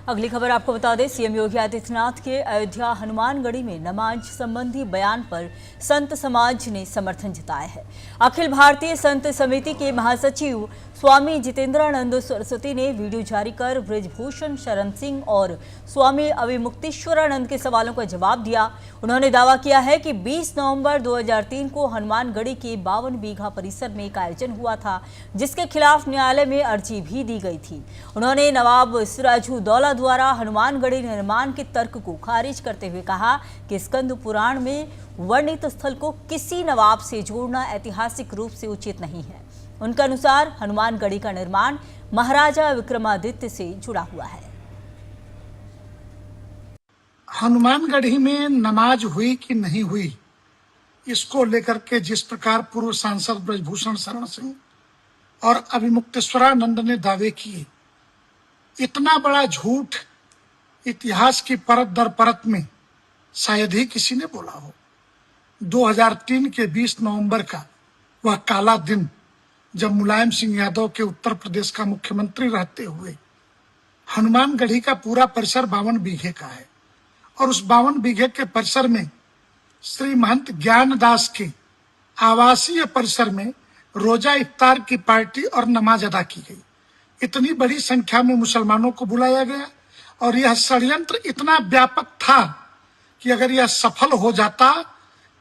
अगली खबर आपको बता दें, सीएम योगी आदित्यनाथ के अयोध्या हनुमानगढ़ी में नमाज संबंधी बयान पर संत समाज ने समर्थन जताया है। अखिल भारतीय संत समिति के महासचिव स्वामी जितेंद्रानंद सरस्वती ने वीडियो जारी कर ब्रजभूषण शरण सिंह और स्वामी अविमुक्तेश्वरानंद के सवालों का जवाब दिया। उन्होंने दावा किया है कि 20 नवंबर 2003 को हनुमानगढ़ी के 52 बीघा परिसर में एक आयोजन हुआ था, जिसके खिलाफ न्यायालय में अर्जी भी दी गई थी। उन्होंने नवाब सिराजुद्दौला द्वारा हनुमानगढ़ी निर्माण के तर्क को खारिज करते हुए कहा कि स्कंद पुराण में वर्णित स्थल को किसी नवाब से जोड़ना ऐतिहासिक रूप से उचित नहीं है। उनके अनुसार हनुमानगढ़ी का निर्माण महाराजा विक्रमादित्य से जुड़ा हुआ है। हनुमानगढ़ी में नमाज हुई कि नहीं हुई, इसको लेकर के जिस प्रकार पूर्व सांसद ब्रजभूषण शरण सिंह और अविमुक्तेश्वरानंद ने दावे किए, इतना बड़ा झूठ इतिहास की परत दर परत में शायद ही किसी ने बोला हो। 2003 के 20 नवंबर का वह काला दिन, जब मुलायम सिंह यादव के उत्तर प्रदेश का मुख्यमंत्री रहते हुए हनुमानगढ़ी का पूरा परिसर 52 बीघे का है और उस 52 बीघे के परिसर में श्री महंत ज्ञानदास के आवासीय परिसर में रोजा इफ्तार की पार्टी और नमाज अदा की गई। इतनी बड़ी संख्या में मुसलमानों को बुलाया गया और यह षड्यंत्र इतना व्यापक था कि अगर यह सफल हो जाता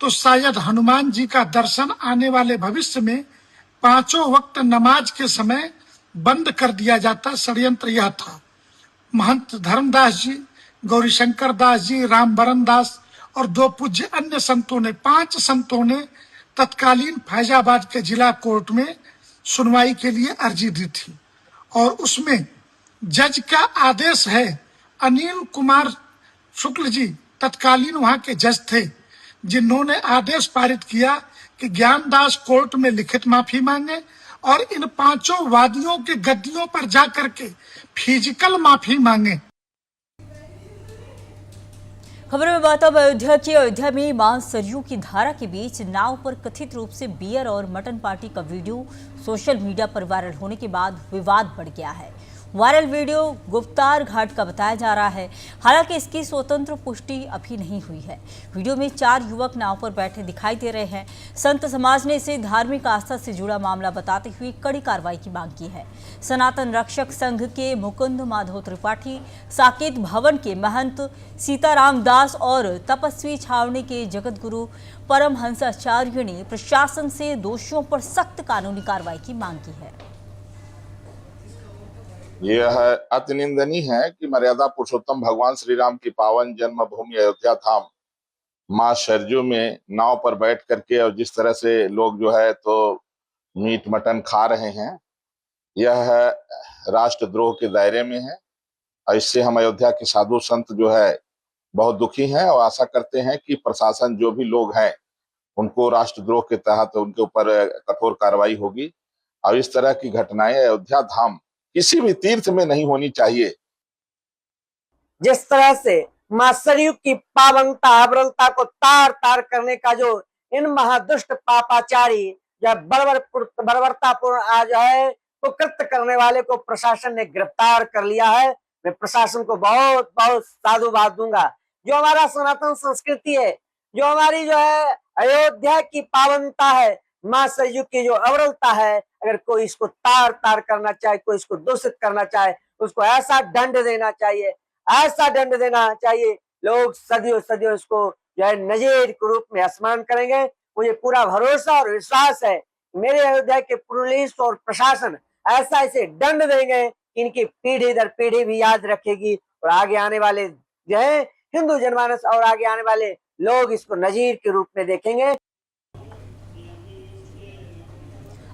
तो शायद हनुमान जी का दर्शन आने वाले भविष्य में 5 वक्त नमाज के समय बंद कर दिया जाता। षड्यंत्र यह था। महंत धर्मदास जी, गौरीशंकर दास जी, रामबरन दास और 2 पूज्य अन्य संतों ने, 5 संतों ने तत्कालीन फैजाबाद के जिला कोर्ट में सुनवाई के लिए अर्जी दी थी और उसमें जज का आदेश है। अनिल कुमार शुक्ल जी तत्कालीन वहां के जज थे, जिन्होंने आदेश पारित किया कि ज्ञानदास कोर्ट में लिखित माफी मांगे और इन 5 वादियों के गद्दियों पर जाकर के फिजिकल माफी मांगे। खबर में बात अब अयोध्या की। अयोध्या में मां सरयू की धारा के बीच नाव पर कथित रूप से बियर और मटन पार्टी का वीडियो सोशल मीडिया पर वायरल होने के बाद विवाद बढ़ गया है। वायरल वीडियो गुप्तार घाट का बताया जा रहा है, हालांकि इसकी स्वतंत्र पुष्टि अभी नहीं हुई है। वीडियो में 4 युवक नाव पर बैठे दिखाई दे रहे हैं। संत समाज ने इसे धार्मिक आस्था से जुड़ा मामला बताते हुए कड़ी कार्रवाई की मांग की है। सनातन रक्षक संघ के मुकुंद माधव त्रिपाठी, साकेत भवन के महंत सीताराम दास और तपस्वी छावनी के जगत गुरु परमहंसाचार्य ने प्रशासन से दोषियों पर सख्त कानूनी कार्रवाई की मांग की है। यह अति निंदनीय है कि मर्यादा पुरुषोत्तम भगवान श्री राम की पावन जन्मभूमि अयोध्या धाम मां सरयू में नाव पर बैठ करके और जिस तरह से लोग जो है तो मीट मटन खा रहे हैं, यह राष्ट्रद्रोह के दायरे में है और इससे हम अयोध्या के साधु संत जो है बहुत दुखी हैं और आशा करते हैं कि प्रशासन जो भी लोग हैं उनको राष्ट्रद्रोह के तहत उनके ऊपर कठोर कार्रवाई होगी और इस तरह की घटनाएं अयोध्या धाम किसी भी तीर्थ में नहीं होनी चाहिए। जिस तरह से मां सरयू की पावनता अविरलता को तार तार करने का जो इन महादुष्ट पापाचारी या बर्बरतापूर्ण आज है तो कृत्य करने वाले को प्रशासन ने गिरफ्तार कर लिया है। मैं प्रशासन को बहुत बहुत साधुवाद दूंगा। जो हमारा सनातन संस्कृति है, जो हमारी जो है अयोध्या की पावनता है, मां सरयू की जो अविरलता है, अगर कोई इसको तार तार करना चाहे, कोई इसको दूषित करना चाहे, उसको ऐसा दंड देना चाहिए, ऐसा दंड देना चाहिए। लोग सदियों सदियों इसको जो है नजीर के रूप में स्मरण करेंगे। मुझे पूरा भरोसा और विश्वास है मेरे अयोध्या के पुलिस और प्रशासन ऐसा इसे दंड देंगे, इनकी पीढ़ी दर पीढ़ी भी याद रखेगी और आगे आने वाले जो है हिंदू जनमानस और आगे आने वाले लोग इसको नजीर के रूप में देखेंगे।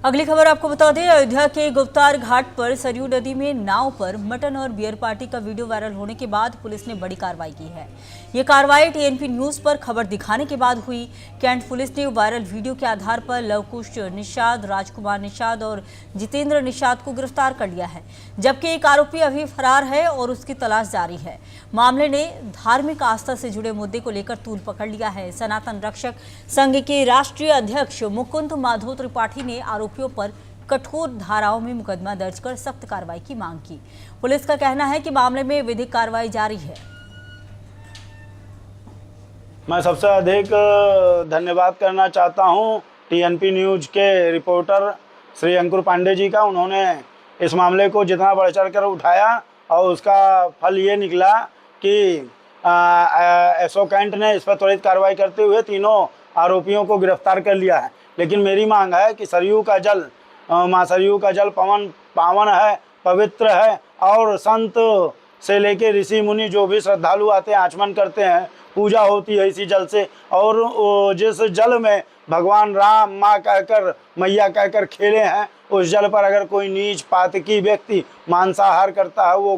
अगली खबर आपको बता दें, अयोध्या के गुप्तार घाट पर सरयू नदी में नाव पर मटन और बियर पार्टी का वीडियो वायरल होने के बाद पुलिस ने बड़ी कार्रवाई की है। ये कार्रवाई टीएनपी न्यूज पर खबर दिखाने के बाद हुई। कैंट पुलिस ने वायरल वीडियो के आधार पर लवकुश निषाद, राजकुमार निषाद और जितेंद्र निषाद को गिरफ्तार कर लिया है, जबकि एक आरोपी अभी फरार है और उसकी तलाश जारी है। मामले ने धार्मिक आस्था से जुड़े मुद्दे को लेकर तूल पकड़ लिया है। सनातन रक्षक संघ के राष्ट्रीय अध्यक्ष मुकुंद माधव त्रिपाठी ने आरोपियों पर कठोर धाराओं में मुकदमा दर्ज कर सख्त कार्रवाई की मांग की। पुलिस का कहना है कि मामले में विधिक कार्रवाई जारी है। मैं सबसे अधिक धन्यवाद करना चाहता हूं टीएनपी न्यूज के रिपोर्टर श्री अंकुर पांडे जी का। उन्होंने इस मामले को जितना बढ़ चढ़ कर उठाया और उसका फल ये निकला कि एसओ कैंट ने इस पर त्वरित कार्रवाई करते हुए तीनों आरोपियों को गिरफ्तार कर लिया है। लेकिन मेरी मांग है कि सरयू का जल, माँ सरयू का जल पावन है, पवित्र है और संत से लेके ऋषि मुनि जो भी श्रद्धालु आते हैं, आचमन करते हैं, पूजा होती है इसी जल से। और जिस जल में भगवान राम माँ कहकर, मैया कहकर खेले हैं, उस जल पर अगर कोई नीच पातकी व्यक्ति मांसाहार करता है, वो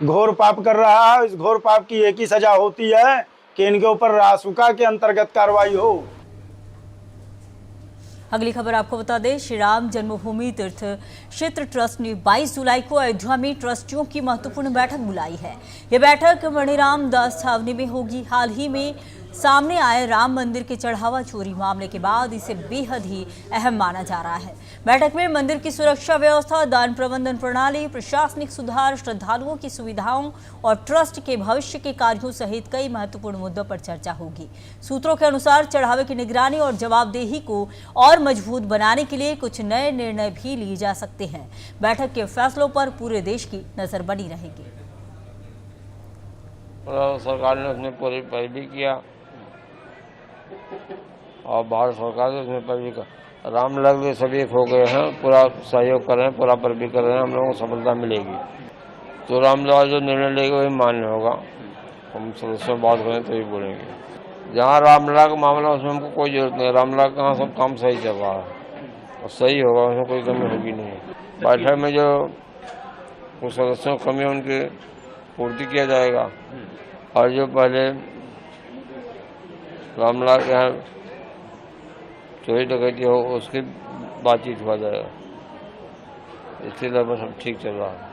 घोर पाप कर रहा है। इस घोर पाप की एक ही सजा होती है कि इनके ऊपर रासुका के अंतर्गत कार्रवाई हो। अगली खबर आपको बता दें, श्री राम जन्मभूमि तीर्थ क्षेत्र ट्रस्ट ने 22 जुलाई को अयोध्या में ट्रस्टियों की महत्वपूर्ण बैठक बुलाई है। यह बैठक मणिराम दास छावनी में होगी। हाल ही में सामने आए राम मंदिर के चढ़ावा चोरी मामले के बाद इसे बेहद ही अहम माना जा रहा है। बैठक में मंदिर की सुरक्षा व्यवस्था, दान प्रबंधन प्रणाली, प्रशासनिक सुधार, श्रद्धालुओं की सुविधाओं और ट्रस्ट के भविष्य के कार्यों सहित कई महत्वपूर्ण मुद्दों पर चर्चा होगी। सूत्रों के अनुसार चढ़ावे की निगरानी और जवाबदेही को और मजबूत बनाने के लिए कुछ नए निर्णय भी लिए जा सकते हैं। बैठक के फैसलों पर पूरे देश की नजर बनी रहेगी। सरकार ने उसमें पूरी पैरवी किया और भारत सरकार ने उसमें पैरवी कर, राम लगे सभी एक हो गए हैं, पूरा सहयोग कर रहे हैं, पूरा पैरवी कर रहे हैं। हम लोगों को सफलता मिलेगी तो रामलाल जो निर्णय लेगा वही मान्य होगा। हम सदस्यों बात करें तो ही बोलेंगे। जहाँ रामलला का मामला उसमें हमको कोई जरूरत नहीं। रामलला का यहाँ सब काम सही चल रहा है और सही होगा, उसमें कोई कमी होगी नहीं। बैठक में जो कुछ सदस्यों की कमी है उनकी पूर्ति किया जाएगा और जो पहले रामलला के यहाँ चोरी डकैती हो उसकी बातचीत हुआ जाएगा। इसलिए लगभग सब ठीक चल रहा है।